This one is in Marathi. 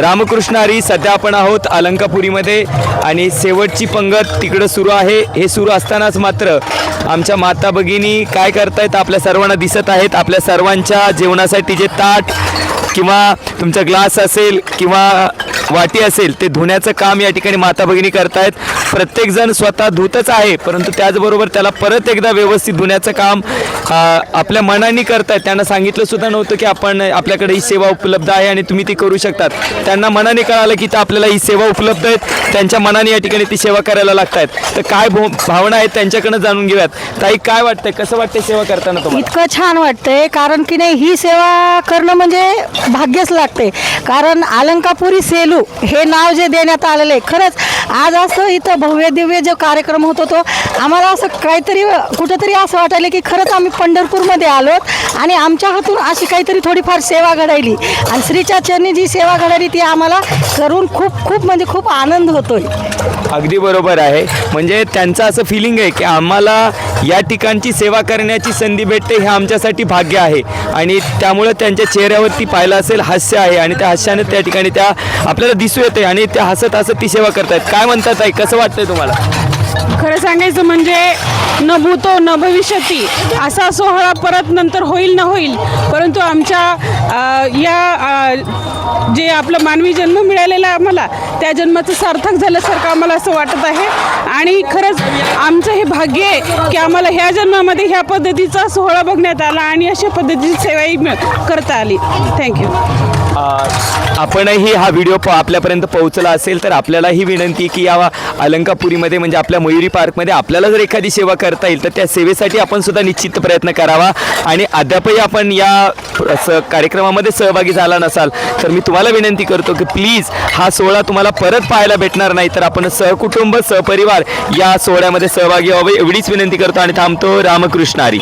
रामकृष्ण हरी. सध्या आपण आहोत अलंकापुरीमध्ये आणि शेवटची पंगत तिकडं सुरू आहे. हे सुरू असतानाच मात्र आमच्या माता भगिनी काय करतायत आपल्या सर्वांना दिसत आहेत. आपल्या सर्वांच्या जेवणासाठी जे ताट किंवा तुमचा ग्लास असेल किंवा वाटी असेल ते धुण्याचं काम या ठिकाणी माता भगिनी करतायत. प्रत्येकजण स्वतः धुतच आहे, परंतु त्याचबरोबर त्याला परत एकदा व्यवस्थित धुण्याचं काम आपल्या मनाने करतायत. त्यांना सांगितलं सुद्धा नव्हतं की आपल्याकडे ही सेवा उपलब्ध आहे आणि तुम्ही ती करू शकतात. त्यांना मनाने कळालं की आपल्याला ही सेवा उपलब्ध आहेत, त्यांच्या मनाने या ठिकाणी ती सेवा करायला लागतायत. तर काय भावना आहेत त्यांच्याकडनं जाणून घेऊयात. ताई, काय वाटतंय, कसं वाटतंय सेवा करताना तुम्हाला? इतकं छान वाटतंय, कारण की नाही ही सेवा करणं म्हणजे भाग्यच लागते. कारण अलंकापुरी सेलू हे नाव जे देण्यात आलेलं आहे, खरंच आज असं इथं भव्य दिव्य जो कार्यक्रम होतो तो आम्हाला असं काहीतरी कुठंतरी असं वाटायलं की खरंच आम्ही पंढरपूरमध्ये आलोत आणि आमच्या हातून अशी काहीतरी थोडीफार सेवा घडायली आणि श्रीच्या चरणी जी सेवा घडायली ती आम्हाला करून खूप खूप म्हणजे खूप आनंद होतोय. अगदी बरोबर आहे. म्हणजे त्यांचं असं फिलिंग आहे की आम्हाला या ठिकाणची सेवा करण्याची संधी भेटते, हे आमच्यासाठी भाग्य आहे. आणि त्यामुळं त्यांच्या चेहऱ्यावरती पाहिलं असेल हास्य आहे आणि त्या हास्याने त्या ठिकाणी त्या आपल्याला दिसू येते आणि त्या हसत हसत ती सेवा करतायत. काय म्हणतात आहे, कसं वाटतंय तुम्हाला? खरं सांगायचं म्हणजे न भूतो न भविष्यती असा सोहळा परत नंतर होईल ना होईल, परंतु आमच्या जे आपलं मानवी जन्म मिळालेला आम्हाला त्या जन्माचं सार्थक झाल्यासारखं आम्हाला असं वाटत आहे. आणि खरंच आमचं हे भाग्य आहे की आम्हाला ह्या जन्मामध्ये ह्या पद्धतीचा सोहळा बघण्यात आला आणि अशा पद्धतीची सेवाही करता आली. थँक्यू. आपणही हा व्हिडिओ आपल्यापर्यंत पोहोचला असेल तर आपल्याला ही विनंती की या अलंकापुरीमध्ये म्हणजे आपल्या मयुरी पार्कमध्ये आपल्याला जर एखादी सेवा करता येईल तर त्या सेवेसाठी आपण सुद्धा निश्चित प्रयत्न करावा. आणि अद्यापही आपण या कार्यक्रमामध्ये सहभागी झाला नसाल तर मी तुम्हाला विनंती करतो की प्लीज हा सोहळा तुम्हाला परत पाहायला भेटणार नाही, तर आपण सहकुटुंब सहपरिवार या सोहळ्यामध्ये सहभागी व्हावे एवढीच विनंती करतो आणि थांबतो. रामकृष्ण हरी.